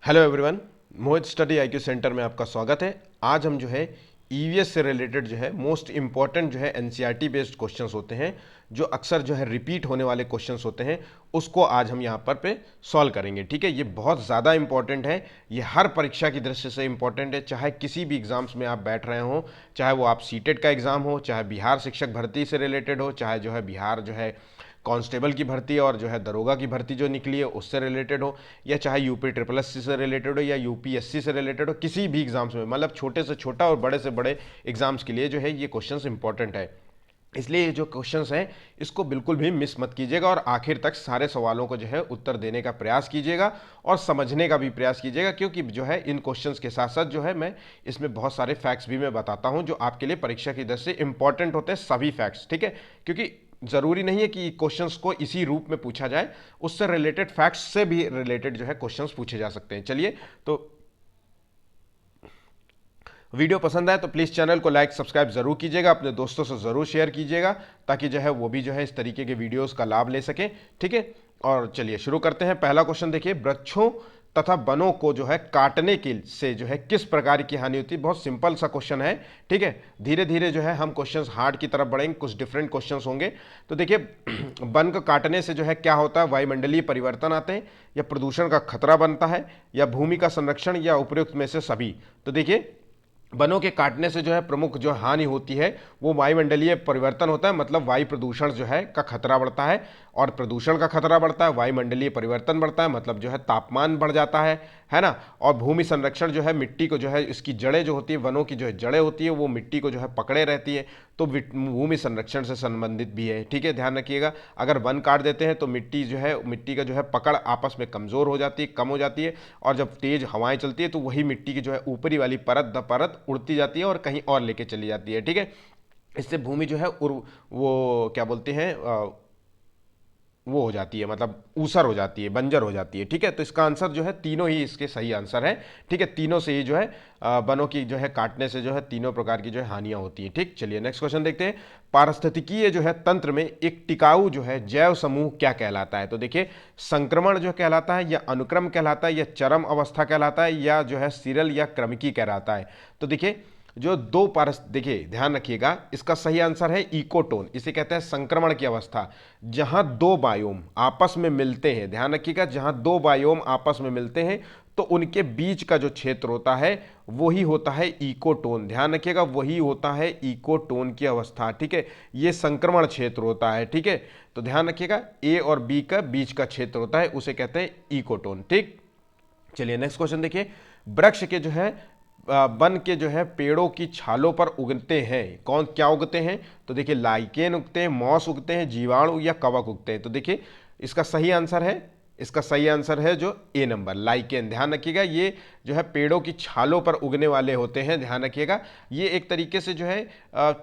Hello everyone, मोहित study IQ centre में आपका स्वागत है। आज हम जो है ईवीएस से रिलेटेड जो है मोस्ट इंपॉर्टेंट जो है एनसीईआरटी बेस्ड क्वेश्चंस होते हैं, जो अक्सर जो है रिपीट होने वाले क्वेश्चंस होते हैं, उसको आज हम यहाँ पर पे सॉल्व करेंगे। ठीक है, ये बहुत ज़्यादा इंपॉर्टेंट है, ये हर परीक्षा की दृष्टि से इंपॉर्टेंट है। चाहे किसी भी एग्जाम्स में आप बैठ रहे हो, चाहे वो आप सीटेट का एग्जाम हो, चाहे बिहार शिक्षक भर्ती से रिलेटेड हो, चाहे जो है बिहार जो है कांस्टेबल की भर्ती और जो है दरोगा की भर्ती जो निकली है उससे रिलेटेड हो, या चाहे यूपी ट्रिपल एस से रिलेटेड हो या यूपीएससी से रिलेटेड हो, किसी भी एग्जाम्स में, मतलब छोटे से छोटा और बड़े से बड़े एग्जाम्स के लिए जो है ये क्वेश्चंस इंपॉर्टेंट है। इसलिए ये जो क्वेश्चंस हैं इसको बिल्कुल भी मिस मत कीजिएगा और आखिर तक सारे सवालों को जो है उत्तर देने का प्रयास कीजिएगा और समझने का भी प्रयास कीजिएगा, क्योंकि जो है इन क्वेश्चंस के साथ साथ जो है मैं इसमें बहुत सारे फैक्ट्स भी मैं बताता हूं जो आपके लिए परीक्षा की दृष्टि से इंपॉर्टेंट होते हैं, सभी फैक्ट्स। ठीक है, क्योंकि जरूरी नहीं है कि क्वेश्चंस को इसी रूप में पूछा जाए, उससे रिलेटेड फैक्ट्स से भी रिलेटेड जो है क्वेश्चंस पूछे जा सकते हैं। चलिए, तो वीडियो पसंद आए तो प्लीज़ चैनल को लाइक सब्सक्राइब जरूर कीजिएगा, अपने दोस्तों से ज़रूर शेयर कीजिएगा ताकि जो है वो भी जो है इस तरीके के वीडियोस का लाभ ले सके। ठीक है, और चलिए शुरू करते हैं। पहला क्वेश्चन देखिए, वृक्षों तथा वनों को जो है काटने के से जो है किस प्रकार की हानि होती है। बहुत सिंपल सा क्वेश्चन है। ठीक है, धीरे धीरे जो है हम क्वेश्चंस हार्ड की तरफ बढ़ेंगे, कुछ डिफरेंट क्वेश्चंस होंगे। तो देखिए, वन को काटने से जो है क्या होता है, वायुमंडलीय परिवर्तन आते हैं, या प्रदूषण का खतरा बनता है, या भूमि का संरक्षण, या उपयुक्त में से सभी। तो देखिए, वनों के काटने से जो है प्रमुख जो हानि होती है वो वायुमंडलीय परिवर्तन होता है, मतलब वायु प्रदूषण जो है का खतरा बढ़ता है, और प्रदूषण का खतरा बढ़ता है, वायुमंडलीय परिवर्तन बढ़ता है, मतलब जो है तापमान बढ़ जाता है ना। और भूमि संरक्षण जो है, मिट्टी को जो है इसकी जड़ें जो होती है, वनों की जो है जड़ें होती है वो मिट्टी को जो है पकड़े रहती है, तो भूमि संरक्षण से संबंधित भी है। ठीक है, ध्यान रखिएगा, अगर वन काट देते हैं तो मिट्टी जो है, मिट्टी का जो है पकड़ आपस में कमज़ोर हो जाती है, कम हो जाती है, और जब तेज हवाएं चलती है तो वही मिट्टी की जो है ऊपरी वाली परत द परत उड़ती जाती है और कहीं और लेके चली जाती है। ठीक है, इससे भूमि जो है वो क्या बोलते हैं, वो हो जाती है, मतलब ऊसर हो जाती है, बंजर हो जाती है। ठीक है, तो इसका आंसर जो है तीनों ही इसके सही आंसर है। ठीक है, तीनों से ही जो है वनों की जो है काटने से जो है तीनों प्रकार की जो है हानियां होती हैं। ठीक, चलिए नेक्स्ट क्वेश्चन देखते हैं। पारिस्थितिकीय जो है तंत्र में एक टिकाऊ जो है जैव समूह क्या कहलाता है। तो देखिए, संक्रमण जो कहलाता है, या अनुक्रम कहलाता है, या चरम अवस्था कहलाता है, या जो है सीरल या क्रमिकी कहलाता है। तो देखिए, जो दो पारस, देखिए ध्यान रखिएगा, इसका सही आंसर है इकोटोन। इसे कहते हैं संक्रमण की अवस्था, जहां दो बायोम आपस में मिलते हैं। ध्यान रखिएगा, जहां दो बायोम आपस में मिलते हैं तो उनके बीच का जो क्षेत्र होता है वही होता है इकोटोन। ध्यान रखिएगा, वही होता है इकोटोन की अवस्था। ठीक है, ये संक्रमण क्षेत्र होता है। ठीक है, तो ध्यान रखिएगा, ए और बी का बीच का क्षेत्र होता है, उसे कहते हैं इकोटोन। ठीक, चलिए नेक्स्ट क्वेश्चन देखिए। वृक्ष के जो है वन के जो है पेड़ों की छालों पर उगते हैं, कौन क्या उगते हैं। तो देखिए, लाइकेन उगते हैं, मॉस उगते हैं, जीवाणु या कवक उगते हैं। तो देखिए, इसका सही आंसर है, इसका सही आंसर है जो ए नंबर, लाइकेन। ध्यान रखिएगा, ये जो है पेड़ों की छालों पर उगने वाले होते हैं। ध्यान रखिएगा, ये एक तरीके से जो है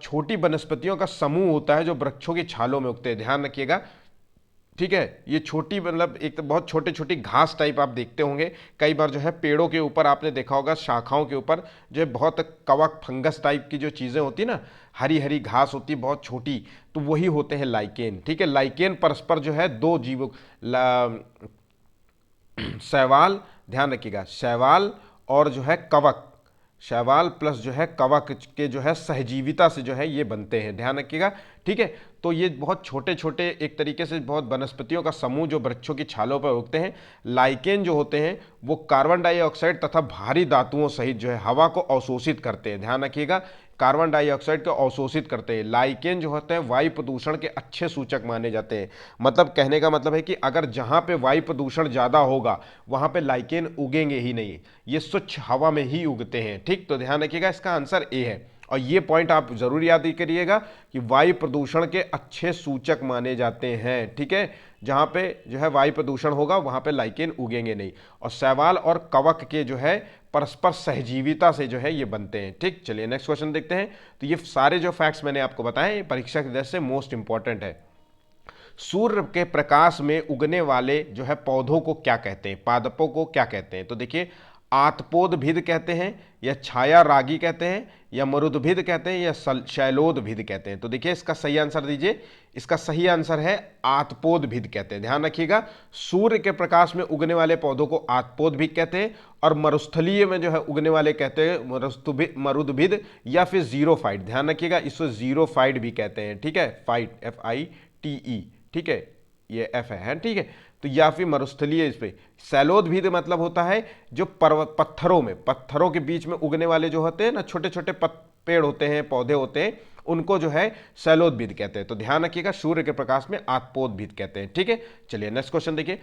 छोटी वनस्पतियों का समूह होता है जो वृक्षों की छालों में उगते हैं। ध्यान रखिएगा, ठीक है, ये छोटी, मतलब एक तो बहुत छोटे छोटी घास टाइप आप देखते होंगे कई बार, जो है पेड़ों के ऊपर आपने देखा होगा, शाखाओं के ऊपर जो है बहुत कवक फंगस टाइप की जो चीज़ें होती है ना, हरी हरी घास होती है बहुत छोटी, तो वही होते हैं लाइकेन। ठीक है, लाइकेन परस्पर जो है दो जीवों, शैवाल, ध्यान रखिएगा, शैवाल और जो है कवक, शैवाल प्लस जो है कवक के जो है सहजीविता से जो है ये बनते हैं। ध्यान रखिएगा, ठीक है। तो ये बहुत छोटे छोटे एक तरीके से बहुत वनस्पतियों का समूह जो वृक्षों की छालों पर उगते हैं। लाइकेन जो होते हैं वो कार्बन डाइऑक्साइड तथा भारी धातुओं सहित जो है हवा को अवशोषित करते हैं। ध्यान रखिएगा, कार्बन डाइऑक्साइड को अवशोषित करते हैं। लाइकेन जो होते हैं वायु प्रदूषण के अच्छे सूचक माने जाते हैं। मतलब कहने का मतलब है कि अगर जहां पे वायु प्रदूषण ज़्यादा होगा वहां पे लाइकेन उगेंगे ही नहीं, ये स्वच्छ हवा में ही उगते हैं। ठीक, तो ध्यान रखिएगा, इसका आंसर ए है। और ये पॉइंट आप जरूर याद करिएगा कि वायु प्रदूषण के अच्छे सूचक माने जाते हैं। ठीक है, जहां पे जो है वायु प्रदूषण होगा वहां पे लाइकेन उगेंगे नहीं। और शैवाल और कवक के जो है परस्पर सहजीविता से जो है ये बनते हैं। ठीक, चलिए नेक्स्ट क्वेश्चन देखते हैं। तो ये सारे जो फैक्ट्स मैंने आपको बताए ये परीक्षा की दृष्टि से मोस्ट इंपॉर्टेंट है। सूर्य के प्रकाश में उगने वाले जो है पौधों को क्या कहते हैं, पादपों को क्या कहते हैं। तो देखिए, आतपोदभिद कहते हैं, या छाया रागी कहते हैं, या मरुदभिद कहते हैं, या शैलोदभिद कहते हैं। तो देखिए इसका सही आंसर दीजिए। इसका सही आंसर है आतपोदभिद कहते हैं। ध्यान रखिएगा, सूर्य के प्रकाश में उगने वाले पौधों को आतपोदभिद कहते हैं, और मरुस्थलीय में जो है उगने वाले कहते हैं मरुदभिद, या फिर जीरोफाइट। ध्यान रखिएगा, इसको जीरोफाइट भी कहते हैं। ठीक है, फाइट, FITE, ठीक है, ये F है, ठीक है। तो या फिर मरुस्थलीय, इस पे सैलोदभिद मतलब होता है जो पत्थरों के बीच में उगने वाले जो होते हैं ना, छोटे छोटे पेड़ होते हैं, पौधे होते हैं, उनको जो है सैलोदभिद कहते हैं। तो ध्यान रखिएगा, सूर्य के प्रकाश में आतपोदभिद कहते हैं। ठीक है, चलिए नेक्स्ट क्वेश्चन देखिए।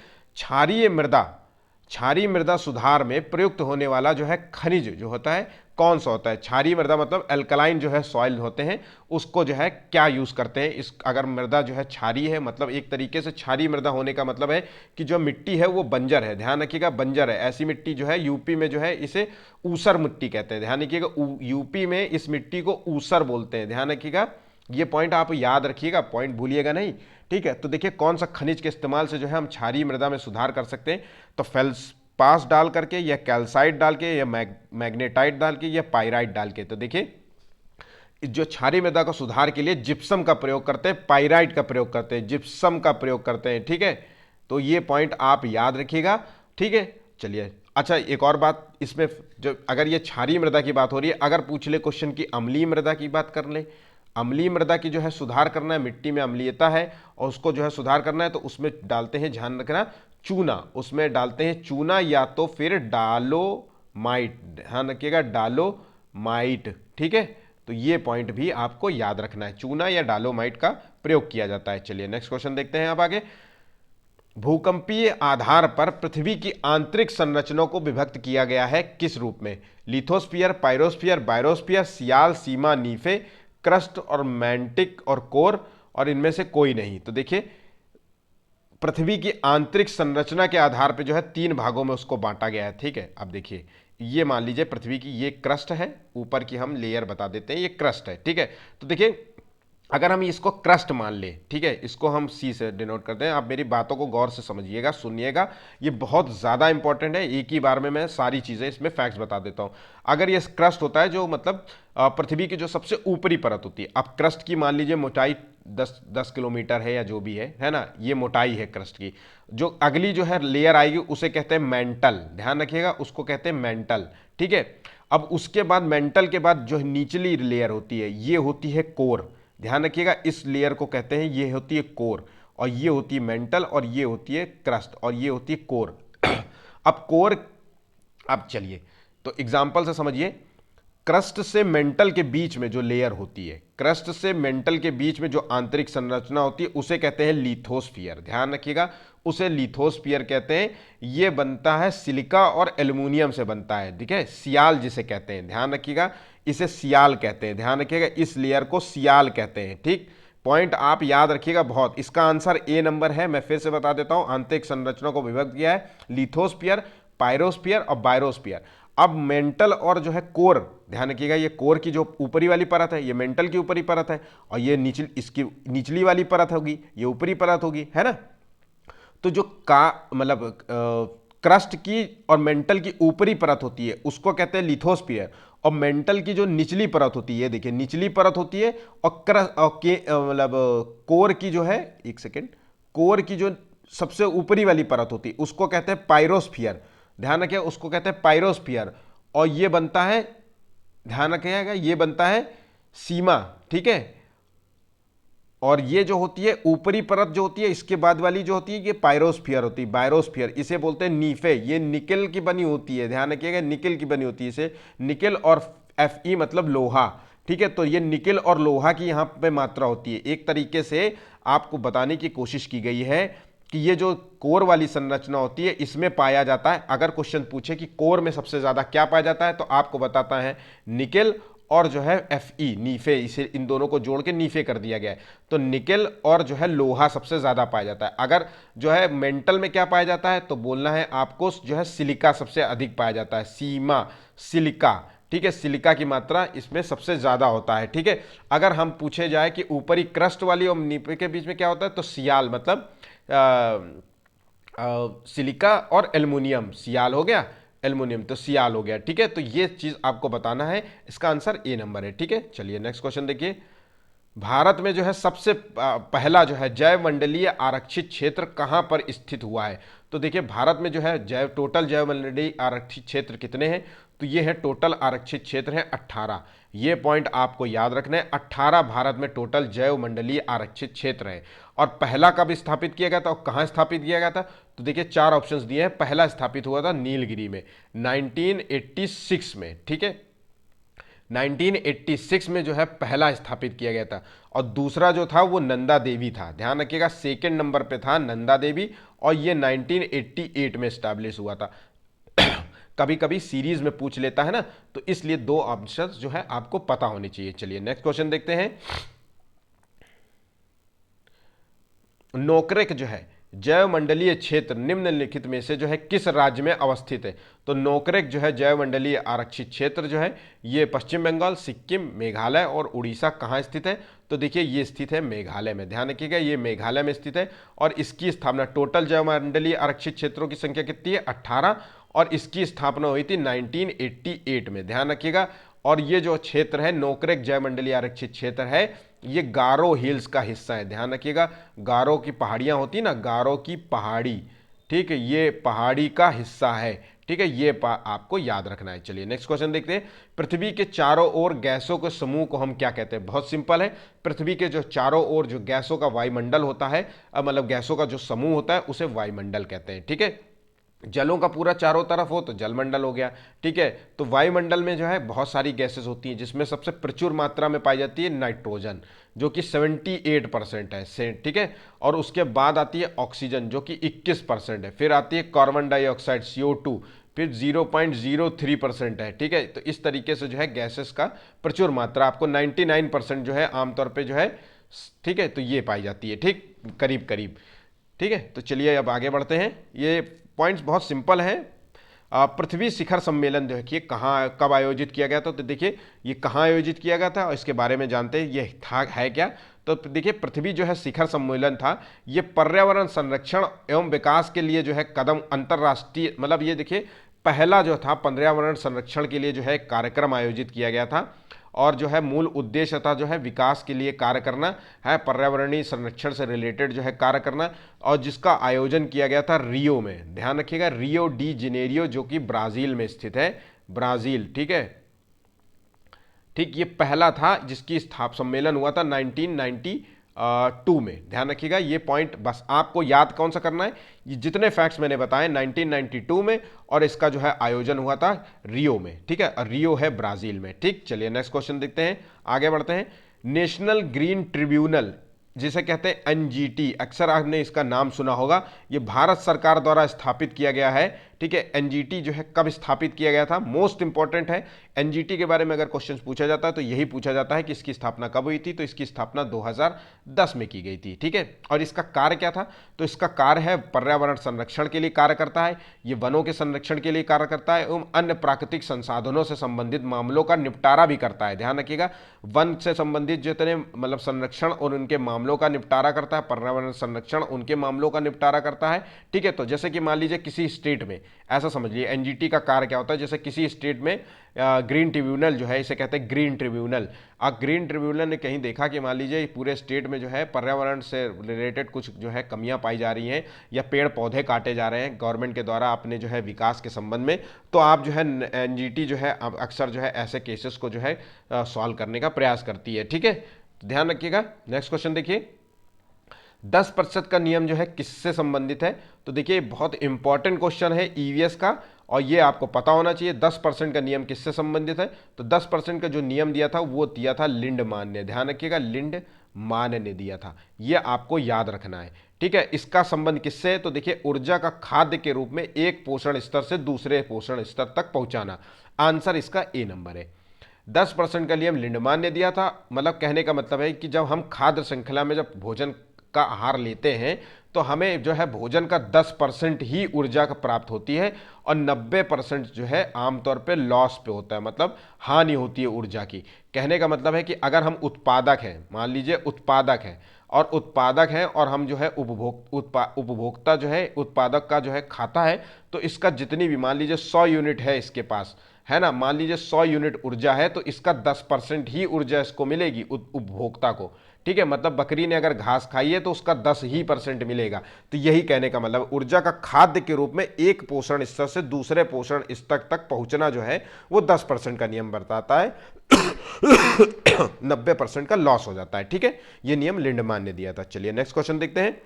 क्षारीय मृदा सुधार में प्रयुक्त होने वाला जो है खनिज जो होता है कौन सा होता है? क्षारीय मृदा मतलब अल्कलाइन जो है सॉइल होते हैं, उसको जो है क्या यूज करते हैं? इस अगर मृदा जो है क्षारीय है, मतलब एक तरीके से क्षारीय मृदा होने का मतलब है कि जो मिट्टी है वो बंजर है। ध्यान रखिएगा, बंजर है। ऐसी मिट्टी जो है यूपी में जो है इसे ऊसर मिट्टी कहते हैं। ध्यान रखिएगा, यूपी में इस मिट्टी को ऊसर बोलते हैं। ध्यान रखिएगा, ये पॉइंट आप याद रखिएगा, पॉइंट भूलिएगा नहीं। ठीक है, तो देखिए कौन सा खनिज के इस्तेमाल से जो है हम क्षारीय मृदा में सुधार कर सकते हैं। तो फेल्सपास डाल करके, या कैल्साइट डाल के, या मैग्नेटाइट डाल के, या पाइराइट डाल के। तो देखिए जो क्षारीय मृदा का सुधार के लिए जिप्सम का प्रयोग करते हैं, पाइराइट का प्रयोग करते हैं, जिप्सम का प्रयोग करते हैं। ठीक है, तो ये पॉइंट आप याद रखिएगा। ठीक है, चलिए। अच्छा, एक और बात इसमें, जो अगर ये क्षारीय मृदा की बात हो रही है, अगर पूछ ले क्वेश्चन की अम्लीय मृदा की बात कर ले, अम्लीय मृदा की जो है सुधार करना है, मिट्टी में अम्लीयता है और उसको जो है सुधार करना है, तो उसमें डालते हैं, ध्यान रखना, चूना। उसमें डालते हैं चूना या तो फिर डालोमाइट। ध्यान रखिएगा, डालोमाइट। ठीक है, तो ये पॉइंट भी आपको याद रखना है, चूना या डालोमाइट का प्रयोग किया जाता है। चलिए नेक्स्ट क्वेश्चन देखते हैं अब आगे। भूकंपीय आधार पर पृथ्वी की आंतरिक संरचना को विभक्त किया गया है किस रूप में? लिथोस्फीयर, पायरोस्फीयर, बायोस्फीयर, सियाल, सीमा, नीफे, क्रस्ट और मैंटिक और कोर, और इनमें से कोई नहीं। तो देखिए पृथ्वी की आंतरिक संरचना के आधार पर जो है 3 भागों में उसको बांटा गया है। ठीक है, अब देखिए ये मान लीजिए पृथ्वी की ये क्रस्ट है, ऊपर की हम लेयर बता देते हैं, ये क्रस्ट है। ठीक है, तो देखिए अगर हम इसको क्रस्ट मान ले, ठीक है, इसको हम सी से डिनोट करते हैं। आप मेरी बातों को गौर से समझिएगा, सुनिएगा, ये बहुत ज़्यादा इंपॉर्टेंट है। एक ही बार में मैं सारी चीज़ें इसमें फैक्ट्स बता देता हूँ। अगर ये क्रस्ट होता है, जो मतलब पृथ्वी की जो सबसे ऊपरी परत होती है, अब क्रस्ट की मान लीजिए मोटाई 10 किलोमीटर है या जो भी है ना, ये मोटाई है क्रस्ट की। जो अगली जो है लेयर आएगी उसे कहते हैं मेंटल। ध्यान रखिएगा, उसको कहते हैं मेंटल। ठीक है, अब उसके बाद मेंटल के बाद जो निचली लेयर होती है, ये होती है कोर। ध्यान रखिएगा, इस लेयर को कहते हैं, ये होती है कोर, और ये होती है मेंटल, और ये होती है क्रस्ट, और ये होती है कोर। अब कोर, अब चलिए तो एग्जांपल से समझिए। क्रस्ट से मेंटल के बीच में जो लेयर होती है, क्रस्ट से मेंटल के बीच में जो आंतरिक संरचना होती है, उसे कहते हैं लिथोस्फीयर। ध्यान रखिएगा, उसे लिथोस्फीयर कहते हैं। ये बनता है सिलिका और एल्युमिनियम से बनता है। ठीक है, सियाल जिसे कहते हैं, ध्यान रखिएगा, इसे सियाल कहते हैं। ध्यान रखिएगा, इस लेयर को सियाल कहते हैं। ठीक, पॉइंट आप याद रखिएगा बहुत। इसका आंसर ए नंबर है। मैं फिर से बता देता हूं, आंतरिक संरचना को विभक्त किया है लिथोस्फीयर, पायरोस्फीयर और बायोस्फीयर। अब मेंटल और जो है कोर, ध्यान रखिएगा, ये कोर की जो ऊपरी वाली परत है, ये मेंटल की ऊपरी परत है, और ये इसकी निचली वाली परत होगी, ये ऊपरी परत होगी, है ना। तो जो मतलब क्रस्ट की और मेंटल की ऊपरी परत होती है उसको कहते हैं लिथोस्फीयर, और मेंटल की जो निचली परत होती है, देखिए निचली परत होती है, और मतलब कोर की जो है, एक सेकेंड, कोर की जो सबसे ऊपरी वाली परत होती है उसको कहते हैं पायरोस्फीयर। ध्यान रखिए, उसको कहते हैं पायरोस्फीयर, और ये बनता है, ध्यान रखिएगा, ये बनता है सीमा। ठीक है, और ये जो होती है ऊपरी परत जो होती है, इसके बाद वाली जो होती है, ये पायरोस्फीयर होती है, बायोस्फीयर। इसे बोलते हैं नीफे। ये निकेल की बनी होती है, ध्यान रखिएगा, निकेल की बनी होती है। इसे निकेल और Fe मतलब लोहा। ठीक है, तो ये निकेल और लोहा की यहाँ पे मात्रा होती है। एक तरीके से आपको बताने की कोशिश की गई है कि ये जो कोर वाली संरचना होती है इसमें पाया जाता है। अगर क्वेश्चन पूछे कि कोर में सबसे ज्यादा क्या पाया जाता है, तो आपको बताता है निकेल और जो है Fe, नीफे, इसे इन दोनों को जोड़ के नीफे कर दिया गया है। तो निकेल और जो है लोहा सबसे ज्यादा पाया जाता है। अगर जो है मेंटल में क्या पाया जाता है, तो बोलना है आपको जो है सिलिका सबसे अधिक पाया जाता है, सीमा, सिलिका। ठीक है, सिलिका की मात्रा इसमें सबसे ज्यादा होता है। ठीक है, अगर हम पूछे जाए कि ऊपरी क्रस्ट वाली और नीफे के बीच में क्या होता है, तो सियाल मतलब सिलिका और एल्युमिनियम, सियाल हो गया। एल्युमिनियम, तो सियाल हो गया। ठीक है, तो ये चीज आपको बताना है, इसका आंसर ए नंबर है। ठीक है, चलिए नेक्स्ट क्वेश्चन देखिए। भारत में जो है सबसे पहला जो है जैव मंडलीय आरक्षित क्षेत्र कहां पर स्थित हुआ है? तो देखिए भारत में जो है टोटल जैव मंडलीय आरक्षित क्षेत्र कितने हैं? तो ये है टोटल आरक्षित क्षेत्र है 18। ये पॉइंट आपको याद रखना है, 18 भारत में टोटल जैव मंडलीय आरक्षित क्षेत्र है। और पहला कब स्थापित किया गया था और कहां स्थापित किया गया था? तो देखिए 4 ऑप्शंस दिए हैं। पहला स्थापित हुआ था नीलगिरी में 1986 में। ठीक है, 1986 में जो है पहला स्थापित किया गया था। और दूसरा जो था वो नंदा देवी था, ध्यान रखिएगा, सेकंड नंबर पे था नंदा देवी, और ये 1988 में स्टैब्लिश हुआ था। कभी कभी सीरीज में पूछ लेता है ना, तो इसलिए 2 ऑप्शंस जो है आपको पता होने चाहिए। चलिए नेक्स्ट क्वेश्चन देखते हैं। नोकरेक जो है जैव मंडलीय क्षेत्र निम्नलिखित में से जो है किस राज्य में अवस्थित है? तो नोकरेक जो है जैव मंडलीय आरक्षित क्षेत्र जो है ये पश्चिम बंगाल, सिक्किम, मेघालय और उड़ीसा कहाँ स्थित है? तो देखिए ये स्थित है मेघालय में, ध्यान रखिएगा ये मेघालय में स्थित है। और इसकी स्थापना, टोटल जैव मंडलीय आरक्षित क्षेत्रों की संख्या कितनी है? 18, और इसकी स्थापना हुई थी 1988 में, ध्यान रखिएगा। और ये जो क्षेत्र है नोकरेक जैव मंडलीय आरक्षित क्षेत्र है, ये गारो हिल्स का हिस्सा है, ध्यान रखिएगा। गारो की पहाड़ियां होती ना, गारो की पहाड़ी, ठीक है, ये पहाड़ी का हिस्सा है। ठीक है, ये आपको याद रखना है। चलिए नेक्स्ट क्वेश्चन देखते हैं। पृथ्वी के चारों ओर गैसों के समूह को हम क्या कहते हैं? बहुत सिंपल है, पृथ्वी के जो चारों ओर जो गैसों का वायुमंडल होता है, मतलब गैसों का जो समूह होता है उसे वायुमंडल कहते हैं। ठीक है, जलों का पूरा चारों तरफ हो तो जलमंडल हो गया। ठीक है, तो वायुमंडल में जो है बहुत सारी गैसेस होती हैं, जिसमें सबसे प्रचुर मात्रा में पाई जाती है नाइट्रोजन, जो कि 78% है। ठीक है, और उसके बाद आती है ऑक्सीजन जो कि 21% है। फिर आती है कार्बन डाइऑक्साइड CO2, फिर 0.03% है। ठीक है, तो इस तरीके से जो है गैसेस का प्रचुर मात्रा, आपको 99% जो है आमतौर पर जो है, ठीक है, तो ये पाई जाती है, ठीक, करीब करीब। ठीक है, तो चलिए अब आगे बढ़ते हैं। ये पॉइंट्स बहुत सिंपल हैं। पृथ्वी शिखर सम्मेलन जो है कि कहाँ कब आयोजित किया गया था? तो देखिए ये कहाँ आयोजित किया गया था और इसके बारे में जानते हैं, ये था है क्या? तो देखिए पृथ्वी जो है शिखर सम्मेलन था, ये पर्यावरण संरक्षण एवं विकास के लिए जो है कदम अंतर्राष्ट्रीय, मतलब ये देखिए पहला जो था पर्यावरण संरक्षण के लिए जो है कार्यक्रम आयोजित किया गया था। और जो है मूल उद्देश्य था जो है विकास के लिए कार्य करना है, पर्यावरणीय संरक्षण से रिलेटेड जो है कार्य करना, और जिसका आयोजन किया गया था रियो में, ध्यान रखिएगा, रियो डी जेनेरियो जो कि ब्राजील में स्थित है, ब्राजील। ठीक है, ठीक, ये पहला था जिसकी सम्मेलन हुआ था 1992 में, ध्यान रखिएगा। ये पॉइंट बस आपको याद कौन सा करना है, ये जितने फैक्ट्स मैंने बताए 1992 में, और इसका जो है आयोजन हुआ था रियो में। ठीक है, और रियो है ब्राजील में। ठीक, चलिए नेक्स्ट क्वेश्चन देखते हैं, आगे बढ़ते हैं। नेशनल ग्रीन ट्रिब्यूनल जिसे कहते हैं NGT, अक्सर आपने इसका नाम सुना होगा, ये भारत सरकार द्वारा स्थापित किया गया है। ठीक है, NGT जो है कब स्थापित किया गया था, मोस्ट इंपॉर्टेंट है। NGT के बारे में अगर क्वेश्चन पूछा जाता है तो यही पूछा जाता है कि इसकी स्थापना कब हुई थी, तो इसकी स्थापना 2010 में की गई थी। ठीक है, और इसका कार्य क्या था? तो इसका कार्य है पर्यावरण संरक्षण के लिए कार्य करता है, ये वनों के संरक्षण के लिए कार्य करता है एवं अन्य प्राकृतिक संसाधनों से संबंधित मामलों का निपटारा भी करता है। ध्यान रखिएगा, वन से संबंधित जितने मतलब संरक्षण और उनके मामलों का निपटारा करता है, पर्यावरण संरक्षण उनके मामलों का निपटारा करता है। ठीक है, तो जैसे कि मान लीजिए किसी स्टेट में, ऐसा समझ लीजिए NGT का कार्य क्या होता है, जैसे किसी स्टेट में ग्रीन ट्रिब्यूनल जो है, इसे कहते हैं ग्रीन ट्रिब्यूनल। अब ग्रीन ट्रिब्यूनल ने कहीं देखा कि मान लीजिए पूरे स्टेट में जो है पर्यावरण से रिलेटेड कुछ जो है कमियां पाई जा रही हैं, या पेड़ पौधे काटे जा रहे हैं गवर्नमेंट के द्वारा अपने जो है विकास के संबंध में, तो आप जो है NGT जो है अक्सर जो है ऐसे केसेस को जो है सॉल्व करने का प्रयास करती है। ठीक है, ध्यान रखिएगा। नेक्स्ट क्वेश्चन देखिए, 10% का नियम जो है किससे संबंधित है? तो देखिए बहुत इंपॉर्टेंट क्वेश्चन है EVS का, और ये आपको पता होना चाहिए। 10% का नियम किससे संबंधित है? तो 10% का जो नियम दिया था वो दिया था लिंडमान ने, ध्यान रखिएगा, लिंडमान ने दिया था, ये आपको याद रखना है। ठीक है, इसका संबंध किससे है? तो देखिए ऊर्जा का खाद्य के रूप में एक पोषण स्तर से दूसरे पोषण स्तर तक पहुंचाना, आंसर इसका ए नंबर है। 10% का नियम लिंडमान ने दिया था, मतलब कहने का मतलब है कि जब हम खाद्य श्रृंखला में जब भोजन का आहार लेते हैं तो हमें जो है भोजन का 10% ही ऊर्जा का प्राप्त होती है, और 90% जो है आमतौर पे लॉस पे होता है, मतलब हानि होती है ऊर्जा की। कहने का मतलब है कि अगर हम उत्पादक हैं, मान लीजिए उत्पादक हैं, और उत्पादक है और हम जो है उपभोक्ता जो है उत्पादक का जो है खाता है, तो इसका जितनी भी मान लीजिए 100 यूनिट है इसके पास, है ना, मान लीजिए 100 यूनिट ऊर्जा है, तो इसका 10% ही ऊर्जा इसको मिलेगी उपभोक्ता को। ठीक है, मतलब बकरी ने अगर घास खाई है तो उसका 10% मिलेगा। तो यही कहने का मतलब ऊर्जा का खाद्य के रूप में एक पोषण स्तर से दूसरे पोषण स्तर तक पहुंचना जो है वो 10% का नियम बताता है। 90% का लॉस हो जाता है। ठीक है, ये नियम लिंडमान ने दिया था। चलिए नेक्स्ट क्वेश्चन देखते हैं।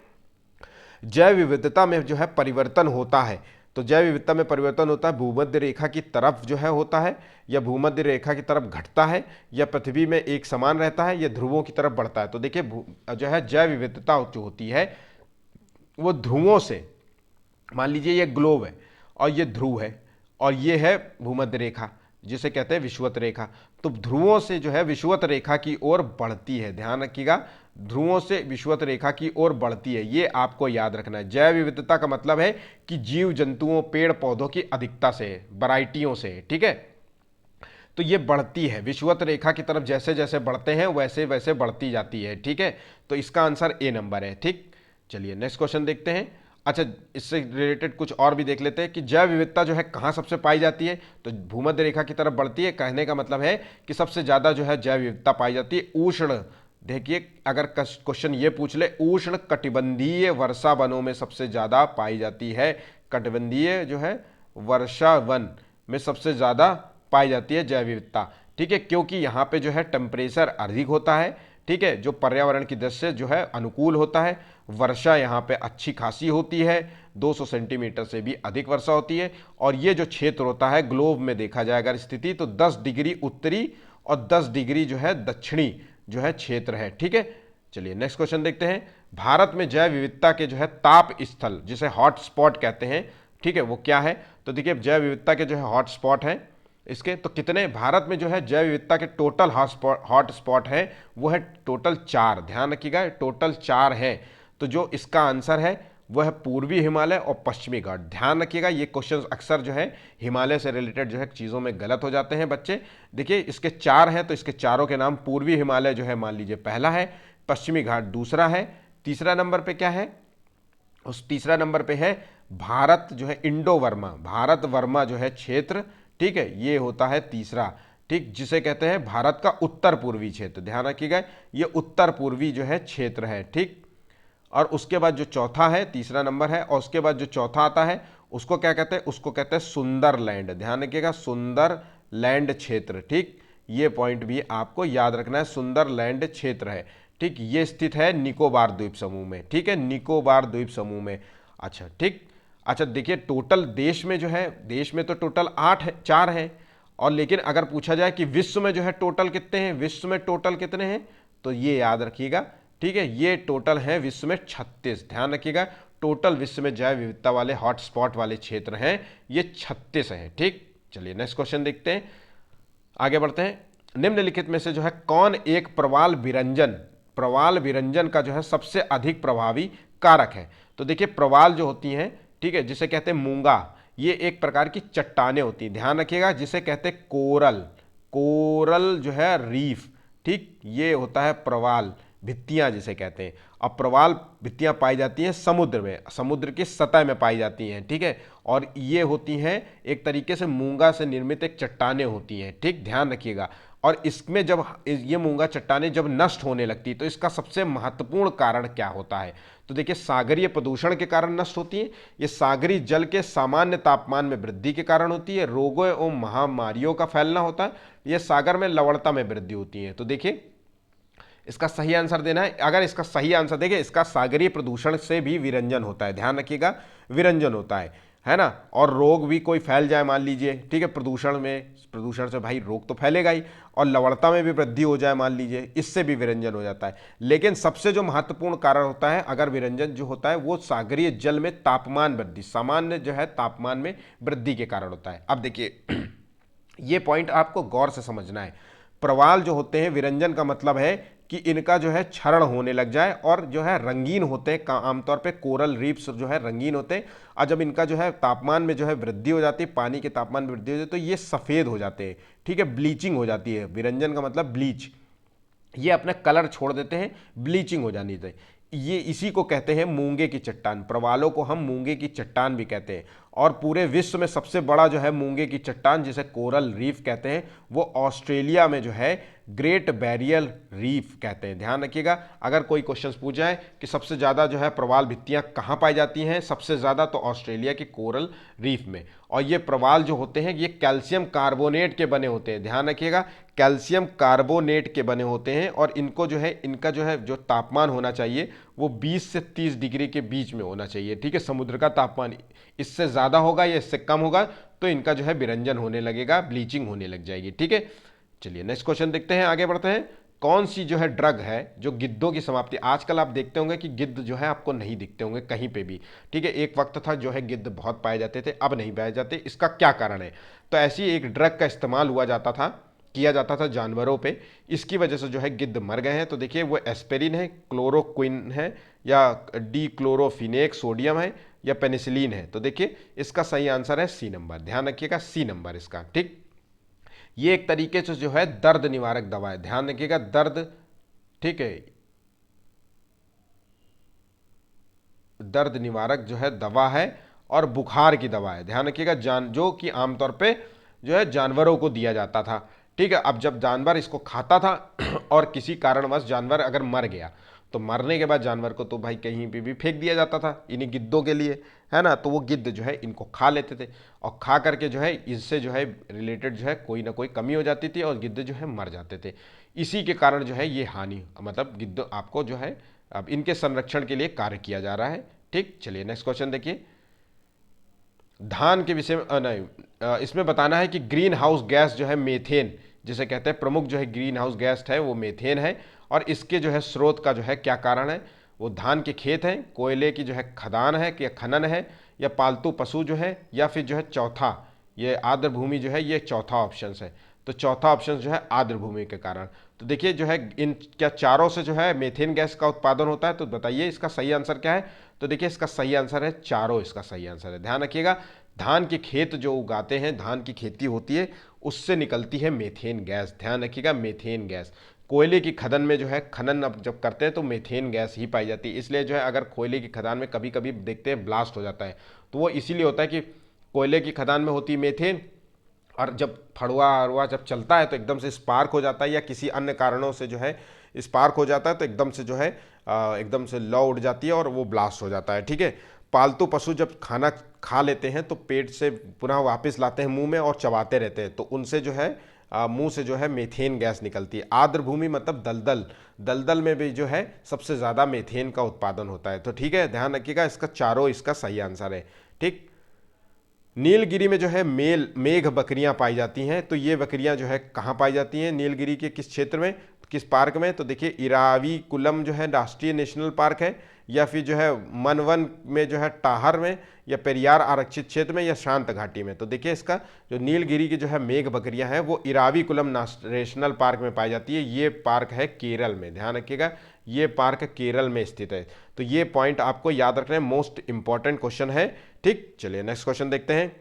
जैव विविधता में जो है परिवर्तन होता है, तो जैव विविधता में परिवर्तन होता है भूमध्य रेखा की तरफ जो है होता है, या भूमध्य रेखा की तरफ घटता है, या पृथ्वी में एक समान रहता है, या ध्रुवों की तरफ बढ़ता है। तो देखिए जो है जैव विविधता जो होती है वो ध्रुवों से, मान लीजिए ये ग्लोब है और ये ध्रुव है और ये है भूमध्य रेखा जिसे कहते हैं विषुवत रेखा, तो ध्रुवों से जो है विषुवत रेखा की ओर बढ़ती है। ध्यान रखिएगा, ध्रुवों से विषुवत रेखा की ओर बढ़ती है, ये आपको याद रखना है। जैव विविधता का मतलब है कि जीव जंतुओं पेड़ पौधों की अधिकता से, वैरायटियों से। ठीक है, तो ये बढ़ती है विषुवत रेखा की तरफ, जैसे जैसे बढ़ते हैं वैसे वैसे बढ़ती जाती है। ठीक है, तो इसका आंसर ए नंबर है। ठीक, चलिए नेक्स्ट क्वेश्चन देखते हैं। अच्छा, इससे रिलेटेड कुछ और भी देख लेते हैं कि जैव विविधता जो है कहाँ सबसे पाई जाती है, तो भूमध्य रेखा की तरफ बढ़ती है। कहने का मतलब है कि सबसे ज़्यादा जो है जैव विविधता पाई जाती है उष्ण, देखिए अगर क्वेश्चन ये पूछ ले, उष्ण कटिबंधीय वर्षा वनों में सबसे ज़्यादा पाई जाती है। कटिबंधीय जो है वर्षा वन में सबसे ज़्यादा पाई जाती है जैव विविधता। ठीक है, क्योंकि यहाँ पे जो है टेम्परेचर अधिक होता है। ठीक है, जो पर्यावरण की दृष्टि से जो है अनुकूल होता है। वर्षा यहाँ पे अच्छी खासी होती है, 200 सेंटीमीटर से भी अधिक वर्षा होती है। और ये जो क्षेत्र होता है ग्लोब में देखा जाए अगर स्थिति, तो 10 डिग्री उत्तरी और 10 डिग्री जो है दक्षिणी जो है क्षेत्र है। ठीक है, चलिए नेक्स्ट क्वेश्चन देखते हैं। भारत में जैव विविधता के जो है ताप स्थल जिसे हॉट स्पॉट कहते हैं, ठीक है, वो क्या है? तो देखिए जैव विविधता के जो है हॉट स्पॉट हैं इसके, तो कितने भारत में जो है जैव विविधता के टोटल हॉट स्पॉट है वो है टोटल 4। ध्यान रखिएगा, टोटल 4 है। तो जो इसका आंसर है वह है पूर्वी हिमालय और पश्चिमी घाट। ध्यान रखिएगा, ये क्वेश्चन अक्सर जो है हिमालय से रिलेटेड जो है चीज़ों में गलत हो जाते हैं बच्चे। देखिए इसके 4 हैं, तो इसके चारों के नाम, पूर्वी हिमालय जो है मान लीजिए पहला है, पश्चिमी घाट दूसरा है, तीसरा नंबर पे क्या है, उस तीसरा नंबर पे है भारत जो है इंडो वर्मा, भारत वर्मा जो है क्षेत्र। ठीक है, ये होता है तीसरा। ठीक, जिसे कहते हैं भारत का उत्तर पूर्वी क्षेत्र। ध्यान रखिएगा, ये उत्तर पूर्वी जो है क्षेत्र है। ठीक, और उसके बाद जो चौथा है, तीसरा नंबर है, और उसके बाद जो चौथा आता है उसको क्या कहते हैं, उसको कहते हैं सुंदर लैंड। ध्यान रखिएगा, सुंदर लैंड क्षेत्र। ठीक, ये पॉइंट भी आपको याद रखना है, सुंदर लैंड क्षेत्र है। ठीक, ये स्थित है निकोबार द्वीप समूह में। ठीक है, निकोबार द्वीप समूह में। अच्छा ठीक, अच्छा देखिए टोटल देश में जो है, देश में तो टोटल 8 है, 4 है, और लेकिन अगर पूछा जाए कि विश्व में जो है टोटल कितने हैं, विश्व में टोटल कितने हैं, तो ये याद रखिएगा। ठीक है, ये टोटल है विश्व में 36। ध्यान रखिएगा, टोटल विश्व में जैव विविधता वाले हॉटस्पॉट वाले क्षेत्र हैं ये 36 हैं। ठीक, चलिए नेक्स्ट क्वेश्चन देखते हैं, आगे बढ़ते हैं। निम्नलिखित में से जो है कौन एक प्रवाल विरंजन का जो है सबसे अधिक प्रभावी कारक है? तो देखिए प्रवाल जो होती हैं, ठीक है, जिसे कहते हैं मूंगा, ये एक प्रकार की चट्टानें होती हैं। ध्यान रखिएगा, जिसे कहते हैं कोरल जो है रीफ। ठीक, ये होता है प्रवाल भित्तियां जिसे कहते हैं। अब प्रवाल भित्तियां पाई जाती हैं समुद्र में, समुद्र की सतह में पाई जाती हैं। ठीक है, और ये होती हैं एक तरीके से मूंगा से निर्मित एक चट्टानें होती हैं। ठीक, ध्यान रखिएगा, और इसमें जब ये मूंगा चट्टानें जब नष्ट होने लगती तो इसका सबसे महत्वपूर्ण कारण क्या होता है? तो देखिए सागरीय प्रदूषण के कारण नष्ट होती है, ये सागरीय जल के सामान्य तापमान में वृद्धि के कारण होती है, रोगों एवं महामारियों का फैलना होता है, ये सागर में लवणता में वृद्धि होती है। तो देखिए इसका सही आंसर देना है। अगर इसका सही आंसर देखिए, इसका सागरीय प्रदूषण से भी विरंजन होता है। ध्यान रखिएगा, विरंजन होता है ना, और रोग भी कोई फैल जाए मान लीजिए, ठीक है, प्रदूषण से भाई रोग तो फैलेगा ही, और लवणता में भी वृद्धि हो जाए मान लीजिए, इससे भी विरंजन हो जाता है। लेकिन सबसे जो महत्वपूर्ण कारण होता है अगर विरंजन जो होता है वो सागरीय जल में तापमान वृद्धि, सामान्य जो है तापमान में वृद्धि के कारण होता है। अब देखिए ये पॉइंट आपको गौर से समझना है। प्रवाल जो होते हैं, विरंजन का मतलब है कि इनका जो है क्षरण होने लग जाए, और जो है रंगीन होते हैं, आमतौर पे कोरल रीफ्स जो है रंगीन होते हैं, और जब इनका जो है तापमान में जो है वृद्धि हो जाती है, पानी के तापमान में वृद्धि हो जाती है, तो ये सफ़ेद हो जाते हैं। ठीक है, ब्लीचिंग हो जाती है, विरंजन का मतलब ब्लीच, ये अपना कलर छोड़ देते हैं, ब्लीचिंग हो जानी चाहिए। ये इसी को कहते हैं मूंगे की चट्टान। प्रवालों को हम मूंगे की चट्टान भी कहते हैं। और पूरे विश्व में सबसे बड़ा जो है मूंगे की चट्टान जिसे कोरल रीफ कहते हैं, वो ऑस्ट्रेलिया में जो है ग्रेट बैरियर रीफ कहते हैं। ध्यान रखिएगा, अगर कोई क्वेश्चन पूछ जाए कि सबसे ज़्यादा जो है प्रवाल भित्तियां कहाँ पाई जाती हैं, सबसे ज़्यादा तो ऑस्ट्रेलिया के कोरल रीफ में। और ये प्रवाल जो होते हैं ये कैल्शियम कार्बोनेट के बने होते हैं। ध्यान रखिएगा, कैल्शियम कार्बोनेट के बने होते हैं। और इनको जो है, इनका जो है जो तापमान होना चाहिए वो 20 से 30 डिग्री के बीच में होना चाहिए। ठीक है, समुद्र का तापमान इससे ज़्यादा होगा या इससे कम होगा तो इनका जो है विरंजन होने लगेगा, ब्लीचिंग होने लग जाएगी। ठीक है, चलिए नेक्स्ट क्वेश्चन देखते हैं, आगे बढ़ते हैं। कौन सी जो है ड्रग है जो गिद्धों की समाप्ति, आजकल आप देखते होंगे कि गिद्ध जो है आपको नहीं दिखते होंगे कहीं पे भी। ठीक है, एक वक्त था जो है गिद्ध बहुत पाए जाते थे, अब नहीं पाए जाते। इसका क्या कारण है? तो ऐसी एक ड्रग का इस्तेमाल किया जाता था जानवरों पे, इसकी वजह से जो है गिद्ध मर गए हैं। तो देखिए वो एस्पेरिन है, क्लोरोक्विन है, या डी क्लोरोफिनेक सोडियम है, या पेनिसिलिन है। तो देखिए इसका सही आंसर है सी नंबर। ध्यान रखिएगा, सी नंबर इसका। ठीक, ये एक तरीके से जो है दर्द निवारक दवा है। ध्यान रखिएगा, दर्द, ठीक है, दर्द निवारक जो है दवा है और बुखार की दवा है। ध्यान रखिएगा, जो कि आमतौर पे जो है जानवरों को दिया जाता था। ठीक है, अब जब जानवर इसको खाता था और किसी कारणवश जानवर अगर मर गया तो मरने के बाद जानवर को तो भाई कहीं पे भी फेंक दिया जाता था इन्हीं गिद्धों के लिए, है ना। तो वो गिद्ध जो है इनको खा लेते थे और खा करके जो है इससे जो है रिलेटेड जो है कोई ना कोई कमी हो जाती थी और गिद्ध जो है मर जाते थे। इसी के कारण जो है ये हानि, मतलब गिद्ध आपको जो है अब इनके संरक्षण के लिए कार्य किया जा रहा है। ठीक, चलिए नेक्स्ट क्वेश्चन देखिए। धान के विषय में नहीं, इसमें बताना है कि ग्रीन हाउस गैस जो है मेथेन जिसे कहते हैं, प्रमुख जो है ग्रीन हाउस गैस है वो मेथेन है। और इसके जो है स्रोत का जो है क्या कारण है? वो धान के खेत हैं, कोयले की जो है खदान है या खनन है, या पालतू पशु जो है, या फिर जो है चौथा ये आर्द्र भूमि जो है, ये चौथा ऑप्शन है। तो चौथा ऑप्शन जो है आर्द्र भूमि के कारण। तो देखिए जो है इन क्या चारों से जो है मेथेन गैस का उत्पादन होता है? तो बताइए इसका सही आंसर क्या है? तो देखिए इसका सही आंसर है चारों, इसका सही आंसर है। ध्यान रखिएगा, धान के खेत जो उगाते हैं, धान की खेती होती है, उससे निकलती है मेथेन गैस। ध्यान रखिएगा, मेथेन गैस। कोयले की खदान में जो है खनन अब जब करते हैं तो मेथेन गैस ही पाई जाती है। इसलिए जो है अगर कोयले की खदान में कभी कभी देखते हैं ब्लास्ट हो जाता है तो वो इसीलिए होता है कि कोयले की खदान में होती है मेथेन, और जब फड़ुआ अरुआ जब चलता है तो एकदम से स्पार्क हो जाता है, या किसी अन्य कारणों से जो है स्पार्क हो जाता है तो एकदम से जो है एकदम से लौ उड़ जाती है और वो ब्लास्ट हो जाता है। ठीक है, पालतू पशु जब खाना खा लेते हैं तो पेट से पुनः वापस लाते हैं मुंह में और चबाते रहते हैं, तो उनसे जो है मुंह से जो है मेथेन गैस निकलती है। आर्द्र भूमि मतलब दलदल, दलदल में भी जो है सबसे ज़्यादा मेथेन का उत्पादन होता है। तो ठीक है, ध्यान रखिएगा, इसका चारों इसका सही आंसर है। ठीक, नीलगिरी में जो है मेघ बकरियां पाई जाती हैं, तो ये बकरियां जो है कहाँ पाई जाती हैं? नीलगिरी के किस क्षेत्र में, किस पार्क में? तो देखिए इराविकुलम जो है राष्ट्रीय नेशनल पार्क है, या फिर जो है मनवन में जो है टाहर में, या पेरियार आरक्षित क्षेत्र में, या शांत घाटी में। तो देखिए इसका जो नीलगिरी की जो है मेघ बकरियां हैं वो इराविकुलम नेशनल पार्क में पाई जाती है। ये पार्क है केरल में। ध्यान रखिएगा, ये पार्क केरल में स्थित है। तो ये पॉइंट आपको याद रखना है, मोस्ट इंपॉर्टेंट क्वेश्चन है। ठीक, चलिए नेक्स्ट क्वेश्चन देखते हैं।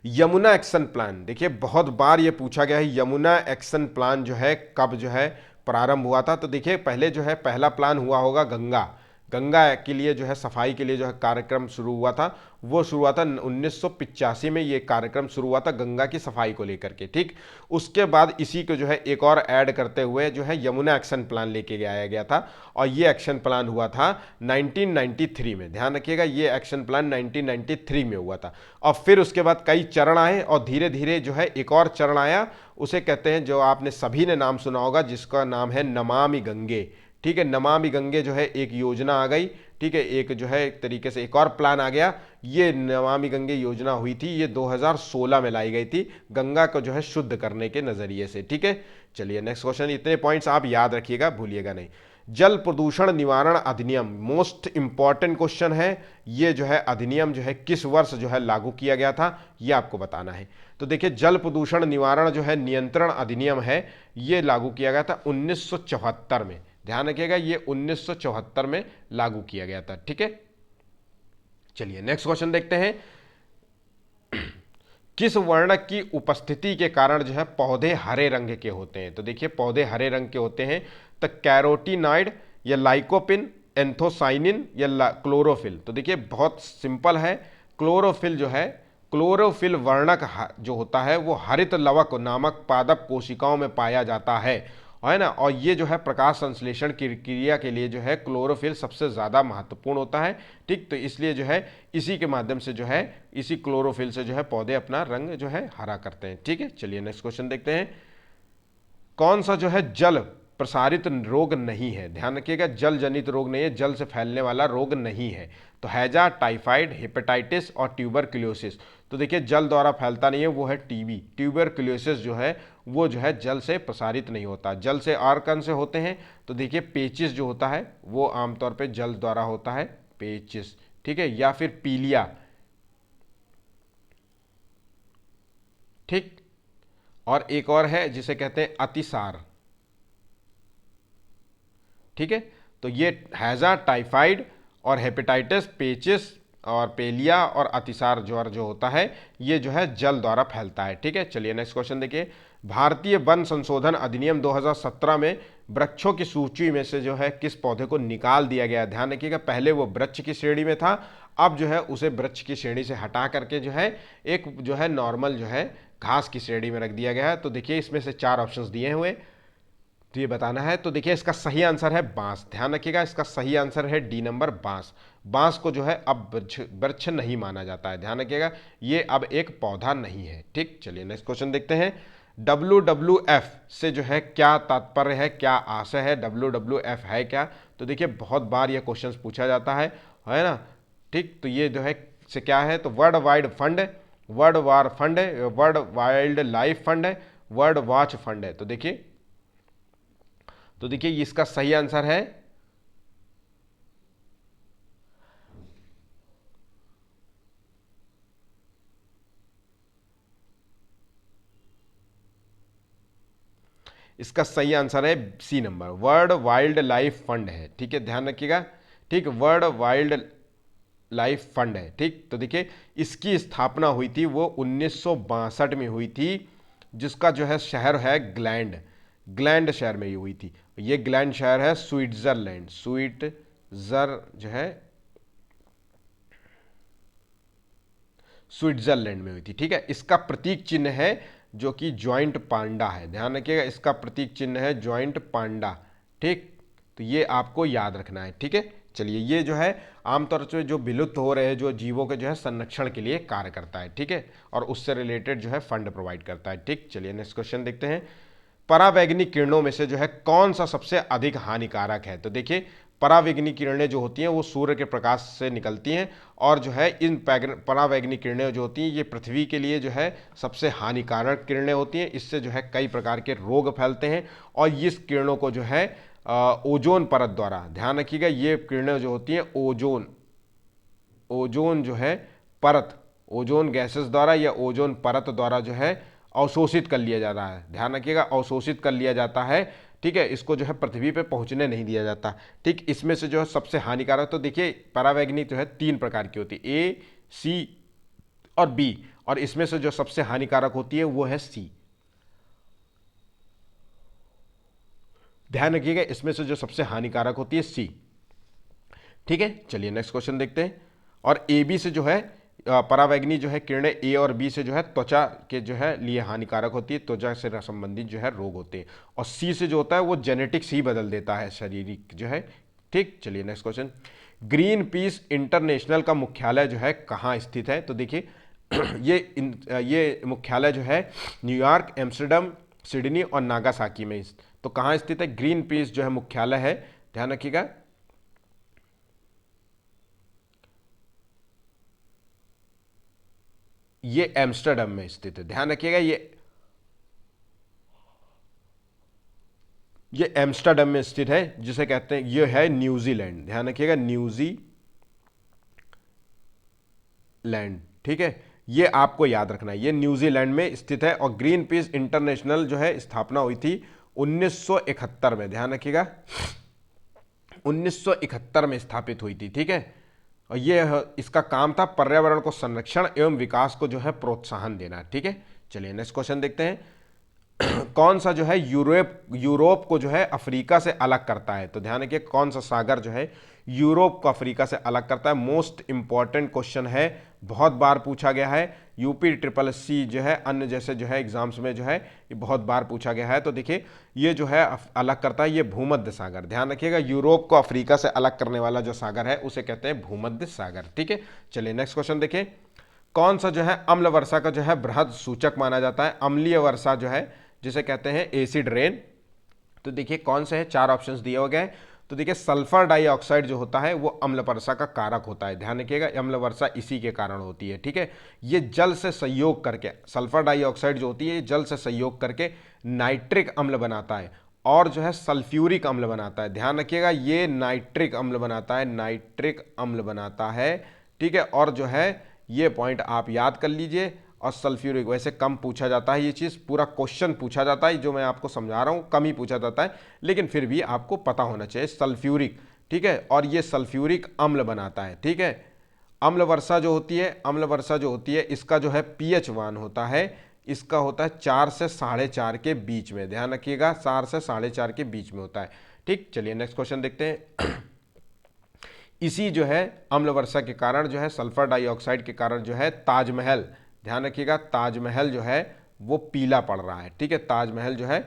यमुना एक्शन प्लान, देखिए बहुत बार ये पूछा गया है, यमुना एक्शन प्लान जो है कब जो है प्रारंभ हुआ था? तो देखिए पहले जो है पहला प्लान हुआ होगा गंगा, गंगा के लिए जो है सफाई के लिए जो है कार्यक्रम शुरू हुआ था, वो शुरू हुआ था 1985 में। ये कार्यक्रम शुरू हुआ था गंगा की सफाई को लेकर के। ठीक, उसके बाद इसी को जो है एक और ऐड करते हुए जो है यमुना एक्शन प्लान लेके आया गया था, और ये एक्शन प्लान हुआ था 1993 में। ध्यान रखिएगा, ये एक्शन प्लान 1993 में हुआ था। और फिर उसके बाद कई चरण आए और धीरे धीरे जो है एक और चरण आया, उसे कहते हैं, जो आपने सभी ने नाम सुना होगा, जिसका नाम है नमामि गंगे। ठीक है, नमामि गंगे जो है एक योजना आ गई। ठीक है, एक जो है एक तरीके से एक और प्लान आ गया। ये नमामि गंगे योजना हुई थी, ये 2016 में लाई गई थी, गंगा को जो है शुद्ध करने के नजरिए से। ठीक है, चलिए नेक्स्ट क्वेश्चन। इतने पॉइंट्स आप याद रखिएगा, भूलिएगा नहीं। जल प्रदूषण निवारण अधिनियम, मोस्ट इंपॉर्टेंट क्वेश्चन है। ये जो है अधिनियम जो है किस वर्ष जो है लागू किया गया था, ये आपको बताना है। तो देखिए जल प्रदूषण निवारण जो है नियंत्रण अधिनियम है, ये लागू किया गया था 1974 में। ध्यान रखिएगा, ये 1974 में लागू किया गया था। ठीक है, चलिए नेक्स्ट क्वेश्चन देखते हैं। किस वर्णक की उपस्थिति के कारण जो है पौधे हरे रंग के होते हैं? तो देखिए पौधे हरे रंग के होते हैं तो कैरोटीनॉइड या लाइकोपिन, एंथोसाइनिन या क्लोरोफिल। तो देखिए बहुत सिंपल है, क्लोरोफिल जो है, क्लोरोफिल वर्णक जो होता है वो हरित लवक नामक पादप कोशिकाओं में पाया जाता है ना। और ये जो है प्रकाश संश्लेषण की क्रिया के लिए जो है क्लोरोफिल सबसे ज़्यादा महत्वपूर्ण होता है। ठीक, तो इसलिए जो है इसी के माध्यम से जो है इसी क्लोरोफिल से जो है पौधे अपना रंग जो है हरा करते हैं। ठीक है, चलिए नेक्स्ट क्वेश्चन देखते हैं। कौन सा जो है जल प्रसारित रोग नहीं है? ध्यान रखिएगा, जल जनित रोग नहीं है, जल से फैलने वाला रोग नहीं है। तो हैजा, टाइफाइड, हेपेटाइटिस और ट्यूबरक्लोसिस। तो देखिए जल द्वारा फैलता नहीं है, वो है टीबी। ट्यूबरक्लोसिस जो है वो जो है जल से प्रसारित नहीं होता। जल से और कौन से होते हैं? तो देखिए पेचिस जो होता है वो आमतौर पे जल द्वारा होता है, पेचिस। ठीक है, या फिर पीलिया। ठीक, और एक और है जिसे कहते हैं अतिसार। ठीक है, तो ये हैजा, टाइफाइड और हेपेटाइटिस, पेचिस और पेलिया और अतिसार ज्वर जो होता है ये जो है जल द्वारा फैलता है। ठीक है, चलिए नेक्स्ट क्वेश्चन देखिए। भारतीय वन संशोधन अधिनियम 2017 में वृक्षों की सूची में से जो है किस पौधे को निकाल दिया गया? ध्यान रखिएगा, पहले वो वृक्ष की श्रेणी में था, अब जो है उसे वृक्ष की श्रेणी से हटा करके जो है एक जो है नॉर्मल जो है घास की श्रेणी में रख दिया गया है। तो देखिए इसमें से 4 ऑप्शंस दिए हुए, तो ये बताना है। तो देखिए इसका सही आंसर है बांस। ध्यान रखिएगा, इसका सही आंसर है डी नंबर, बांस। बांस को जो है अब वृक्ष नहीं माना जाता है। ध्यान रखिएगा, ये अब एक पौधा नहीं है। ठीक, चलिए नेक्स्ट क्वेश्चन देखते हैं। WWF से जो है क्या तात्पर्य है, क्या आशय है? WWF है क्या? तो देखिए बहुत बार ये क्वेश्चन पूछा जाता है ना। ठीक, तो ये जो है से क्या है? तो world wide fund, world war fund है, वर्ल्ड वाइल्ड लाइफ फंड है, वर्ल्ड वॉच फंड है। तो देखिए इसका सही आंसर है इसका सही आंसर है C number, World Wildlife Fund है। ठीक है, ध्यान रखिएगा। ठीक, वर्ल्ड वाइल्ड लाइफ फंड है। ठीक, तो देखिए इसकी स्थापना हुई थी वो 1962 में हुई थी, जिसका जो है शहर है ग्लैंड, ग्लैंड शहर में ये हुई थी। ये ग्लैंड शहर है स्विट्जरलैंड, स्विट्जर जो है स्विट्जरलैंड में हुई थी। ठीक है, इसका प्रतीक चिन्ह है जो कि ज्वाइंट पांडा है। ध्यान रखिएगा, इसका प्रतीक चिन्ह है ज्वाइंट पांडा। ठीक, तो ये आपको याद रखना है। ठीक है, चलिए ये जो है आमतौर से जो विलुप्त हो रहे जो जीवों के जो है संरक्षण के लिए कार्य करता है। ठीक है, और उससे रिलेटेड जो है फंड प्रोवाइड करता है। ठीक, चलिए नेक्स्ट क्वेश्चन देखते हैं। परावैंगनिक किरणों में से जो है कौन सा सबसे अधिक हानिकारक है? तो देखिए परावैंगनिक किरणें जो होती हैं वो सूर्य के प्रकाश से निकलती हैं, और जो है इन परावैंगनिक किरणें जो होती हैं ये पृथ्वी के लिए जो है सबसे हानिकारक किरणें होती हैं। इससे जो है कई प्रकार के रोग फैलते हैं, और इस किरणों को जो है ओजोन परत द्वारा, ध्यान रखिएगा, ये किरणें जो होती हैं ओजोन जो है परत, ओजोन गैसेस द्वारा या ओजोन परत द्वारा जो है अवशोषित कर लिया जाता है। ध्यान रखिएगा, अवशोषित कर लिया जाता है। ठीक है, इसको जो है पृथ्वी पे पहुंचने नहीं दिया जाता। ठीक, इसमें से जो है सबसे हानिकारक, तो देखिए परावैंगनिक जो है 3 प्रकार की होती है, ए, सी और बी, और इसमें से जो सबसे हानिकारक होती है वो है सी। ध्यान रखिएगा, इसमें से जो सबसे हानिकारक होती है सी। ठीक है, चलिए नेक्स्ट क्वेश्चन देखते हैं। और ए बी से जो है परावैंगनी जो है किरणें ए और बी से जो है त्वचा के जो है लिए हानिकारक होती है, त्वचा से संबंधित जो है रोग होते हैं। और सी से जो होता है वो जेनेटिक्स ही बदल देता है, शारीरिक जो है। ठीक, चलिए next question. Green peas international का मुख्यालय जो है कहाँ स्थित है? तो देखिए ये मुख्यालय जो है न्यूयॉर्क, एम्स्टर्डम, सिडनी और नागासाकी में। तो कहाँ स्थित है? ग्रीन पीस जो है मुख्यालय है, ध्यान रखिएगा, ये एम्स्टर्डम में स्थित है। ध्यान रखिएगा, ये एम्स्टर्डम में स्थित है, जिसे कहते हैं ये है न्यूजीलैंड। ध्यान रखिएगा, न्यूजीलैंड। ठीक है, ये आपको याद रखना है, ये न्यूजीलैंड में स्थित है। और ग्रीन पीस इंटरनेशनल जो है स्थापना हुई थी 1971 में। ध्यान रखिएगा, 1971 में स्थापित हुई थी। ठीक है, और ये इसका काम था पर्यावरण को संरक्षण एवं विकास को जो है प्रोत्साहन देना। ठीक है, चलिए नेक्स्ट क्वेश्चन देखते हैं। कौन सा जो है यूरोप यूरोप को जो है अफ्रीका से अलग करता है? तो ध्यान रखिए, कौन सा सागर जो है यूरोप को अफ्रीका से अलग करता है? मोस्ट इंपॉर्टेंट क्वेश्चन है, बहुत बार पूछा गया है। यूपी ट्रिपल सी जो है अन्य जैसे जो है एग्जाम्स में जो है ये बहुत बार पूछा गया है। तो देखिए ये जो है अलग करता है, ये भूमध्य सागर। ध्यान रखिएगा, यूरोप को अफ्रीका से अलग करने वाला जो सागर है उसे कहते हैं भूमध्य सागर। ठीक है, चलिए नेक्स्ट क्वेश्चन देखिए। कौन सा जो है अम्ल वर्षा का जो है बृहद सूचक माना जाता है? अम्लीय वर्षा जो है जिसे कहते हैं एसिड रेन। तो देखिए कौन से हैं, चार ऑप्शंस दिए हो गए। तो देखिए सल्फर डाइऑक्साइड जो होता है वो अम्ल वर्षा का कारक होता है। ध्यान रखिएगा, अम्ल वर्षा इसी के कारण होती है। ठीक है, ये जल से संयोग करके, सल्फर डाइऑक्साइड जो होती है ये जल से संयोग करके नाइट्रिक अम्ल बनाता है और जो है सल्फ्यूरिक अम्ल बनाता है। ध्यान रखिएगा, ये नाइट्रिक अम्ल बनाता है, नाइट्रिक अम्ल बनाता है। ठीक है, और जो है ये पॉइंट आप याद कर लीजिए। और सल्फ्यूरिक वैसे कम पूछा जाता है, ये चीज़ पूरा क्वेश्चन पूछा जाता है, जो मैं आपको समझा रहा हूँ कम ही पूछा जाता है, लेकिन फिर भी आपको पता होना चाहिए सल्फ्यूरिक। ठीक है, और ये सल्फ्यूरिक अम्ल बनाता है। ठीक है, अम्ल वर्षा जो होती है, अम्ल वर्षा जो होती है इसका जो है pH मान होता है, इसका होता है 4 से 4.5 के बीच में। ध्यान रखिएगा, 4 से 4.5 के बीच में होता है। ठीक, चलिए नेक्स्ट क्वेश्चन देखते हैं। इसी जो है अम्ल वर्षा के कारण जो है सल्फर डाइऑक्साइड के कारण जो है ताजमहल, ध्यान रखिएगा ताजमहल जो है वो पीला पड़ रहा है। ठीक है, ताजमहल जो है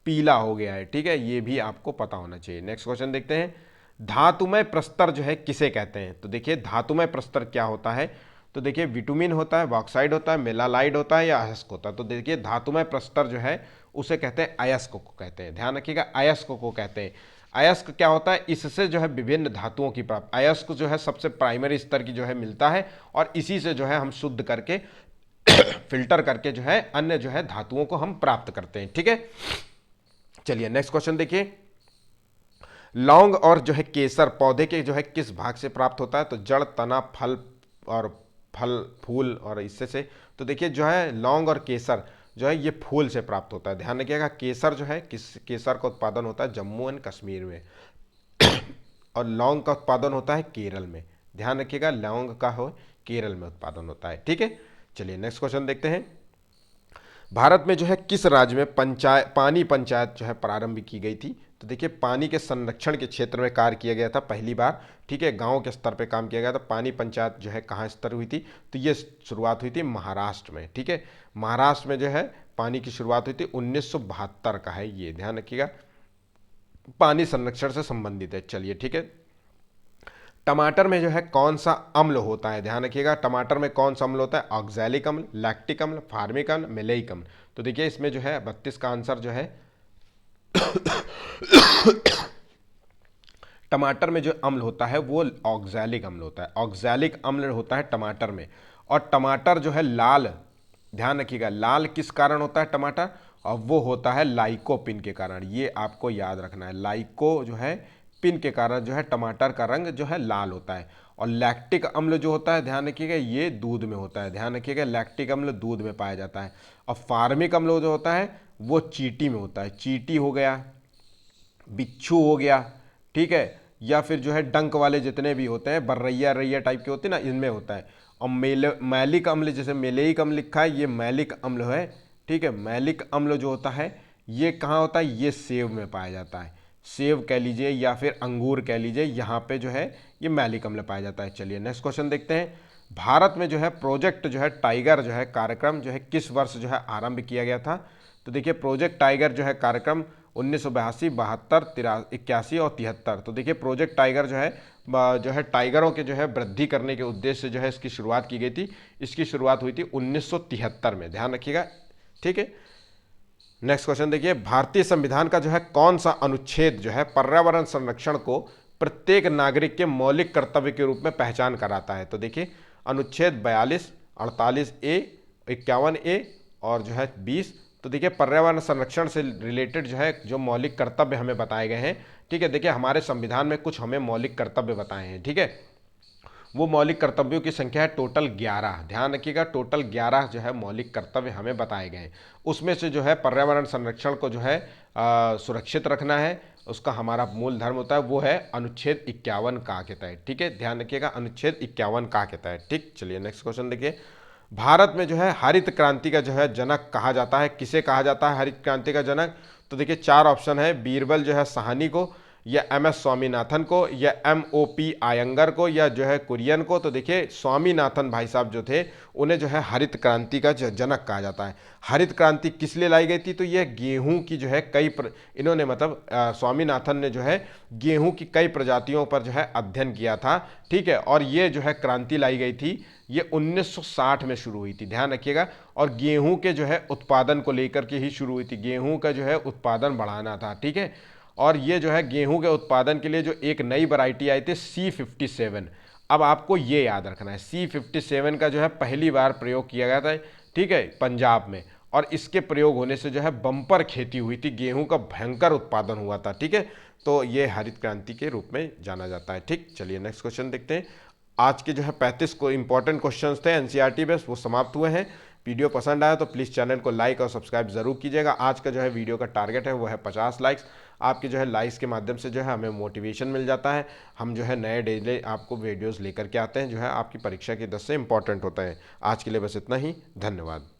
पीला हो गया है। ठीक है, ये भी आपको पता होना चाहिए। नेक्स्ट क्वेश्चन देखते हैं। धातुमय प्रस्तर जो है किसे कहते हैं? तो देखिए धातुमय प्रस्तर क्या होता है? तो देखिए विटामिन होता है, बॉक्साइड होता है, मेलालाइड होता है या अयस्क होता है? तो देखिए धातुमय प्रस्तर जो है उसे कहते हैं अयस्क को कहते हैं। ध्यान रखिएगा, अयस्क को कहते हैं। अयस्क क्या होता है? इससे जो है विभिन्न धातुओं की प्राप्ति, अयस्क जो है सबसे प्राइमरी स्तर की जो है मिलता है और इसी से जो है हम शुद्ध करके फिल्टर करके जो है अन्य जो है धातुओं को हम प्राप्त करते हैं। ठीक है, चलिए नेक्स्ट क्वेश्चन देखिए। लौंग और जो है केसर पौधे के जो है किस भाग से प्राप्त होता है? तो जड़, तना, फल और फल फूल और इससे से। तो देखिए जो है लौंग और केसर जो है ये फूल से प्राप्त होता है। ध्यान रखिएगा, केसर जो है केसर का उत्पादन होता है जम्मू एंड कश्मीर में और लौंग का उत्पादन होता है केरल में। ध्यान रखिएगा, लौंग का हो केरल में उत्पादन होता है। ठीक है, चलिए नेक्स्ट क्वेश्चन देखते हैं। भारत में जो है किस राज्य में पानी पंचायत जो है प्रारंभ की गई थी? तो देखिए पानी के संरक्षण के क्षेत्र में कार्य किया गया था पहली बार। ठीक है, गांव के स्तर पे काम किया गया था। पानी पंचायत जो है कहाँ स्तर हुई थी? तो ये शुरुआत हुई थी महाराष्ट्र में। ठीक है, महाराष्ट्र में जो है पानी की शुरुआत हुई थी 1972 का है ये। ध्यान रखिएगा, पानी संरक्षण से संबंधित है। चलिए ठीक है, टमाटर में जो है कौन सा अम्ल होता है? ध्यान रखिएगा, टमाटर में कौन सा अम्ल होता है? ऑक्सैलिक अम्ल, लैक्टिक अम्ल, फार्मिक अम्ल, मेलेइक अम्ल। तो देखिए इसमें जो है 32 का आंसर जो है टमाटर में जो अम्ल होता है वो ऑक्सैलिक अम्ल होता है। ऑक्सैलिक अम्ल होता है टमाटर में। और टमाटर जो है लाल, ध्यान रखिएगा लाल किस कारण होता है टमाटर? और वो होता है लाइकोपिन के कारण। ये आपको याद रखना है, लाइको जो है पिन के कारण जो है टमाटर का रंग जो है लाल होता है। और लैक्टिक अम्ल जो होता है ध्यान रखिएगा ये दूध में होता है। ध्यान रखिएगा लैक्टिक अम्ल दूध में पाया जाता है। और फार्मिक अम्ल जो होता है वो चींटी में होता है। चींटी हो गया, बिच्छू हो गया, ठीक है, या फिर जो है डंक वाले जितने भी होते हैं बर्रैया रैया टाइप के होते हैं ना, इनमें होता है। और मैलिक अम्ल, जैसे मेलेइक अम्ल लिखा है ये मैलिक अम्ल है। ठीक है, मैलिक अम्ल जो होता है ये कहाँ होता है? ये सेब में पाया जाता है। सेब कह लीजिए या फिर अंगूर कह लीजिए, यहाँ पे जो है ये मैलिक अम्ल पाया जाता है। चलिए नेक्स्ट क्वेश्चन देखते हैं। भारत में जो है प्रोजेक्ट जो है टाइगर जो है कार्यक्रम जो है किस वर्ष जो है आरंभ किया गया था? तो देखिए प्रोजेक्ट टाइगर जो है कार्यक्रम 1982, 72, 81 और 73। तो देखिए प्रोजेक्ट टाइगर जो है टाइगरों के जो है वृद्धि करने के उद्देश्य से जो है इसकी शुरुआत की गई थी। इसकी शुरुआत हुई थी 1973 में। ध्यान रखिएगा, ठीक है। नेक्स्ट क्वेश्चन देखिए, भारतीय संविधान का जो है कौन सा अनुच्छेद जो है पर्यावरण संरक्षण को प्रत्येक नागरिक के मौलिक कर्तव्य के रूप में पहचान कराता है? तो देखिए अनुच्छेद 42, 48A, 51A और जो है 20। तो देखिए पर्यावरण संरक्षण से रिलेटेड जो है जो मौलिक कर्तव्य हमें बताए गए हैं। ठीक है, देखिए हमारे संविधान में कुछ हमें मौलिक कर्तव्य बताए हैं। ठीक है, वो मौलिक कर्तव्यों की संख्या है टोटल 11। ध्यान रखिएगा टोटल 11 जो है मौलिक कर्तव्य हमें बताए गए हैं। उसमें से जो है पर्यावरण संरक्षण को जो है सुरक्षित रखना है उसका हमारा मूल धर्म होता है वो है अनुच्छेद 51 का के तहत। ठीक है, ध्यान रखिएगा, अनुच्छेद 51 का के तहत। ठीक, चलिए नेक्स्ट क्वेश्चन देखिए। भारत में जो है हरित क्रांति का जो है जनक कहा जाता है, किसे कहा जाता है हरित क्रांति का जनक? तो देखिए 4 ऑप्शन है, बीरबल जो है साहनी को, या एम.एस. स्वामीनाथन को, या M.O.P. आयंगर को, या जो है कुरियन को। तो देखिए स्वामीनाथन भाई साहब जो थे उन्हें जो है हरित क्रांति का जनक कहा जाता है। हरित क्रांति किस लिए लाई गई थी? तो ये गेहूं की जो है इन्होंने मतलब स्वामीनाथन ने जो है गेहूं की कई प्रजातियों पर जो है अध्ययन किया था। ठीक है, और ये जो है क्रांति लाई गई थी ये 1960 में शुरू हुई थी, ध्यान रखिएगा। और गेहूं के जो है उत्पादन को लेकर के ही शुरू हुई थी, गेहूं का जो है उत्पादन बढ़ाना था। ठीक है, और ये जो है गेहूं के उत्पादन के लिए जो एक नई वैरायटी आई थी C57। अब आपको ये याद रखना है C57 का जो है पहली बार प्रयोग किया गया था, ठीक है, पंजाब में। और इसके प्रयोग होने से जो है बम्पर खेती हुई थी, गेहूं का भयंकर उत्पादन हुआ था। ठीक है, तो ये हरित क्रांति के रूप में जाना जाता है। ठीक, चलिए नेक्स्ट क्वेश्चन देखते हैं। आज के जो है 35 को इंपॉर्टेंट क्वेश्चंस थे एनसीईआरटी बेस्ड, वो समाप्त हुए हैं। वीडियो पसंद आया तो प्लीज़ चैनल को लाइक और सब्सक्राइब जरूर कीजिएगा। आज का जो है वीडियो का टारगेट है वो है 50 लाइक्स। आपके जो है लाइक्स के माध्यम से जो है हमें मोटिवेशन मिल जाता है, हम जो है नए डेली आपको वीडियोस लेकर के आते हैं जो है आपकी परीक्षा की दृष्टि से इंपॉर्टेंट होता है। आज के लिए बस इतना ही, धन्यवाद।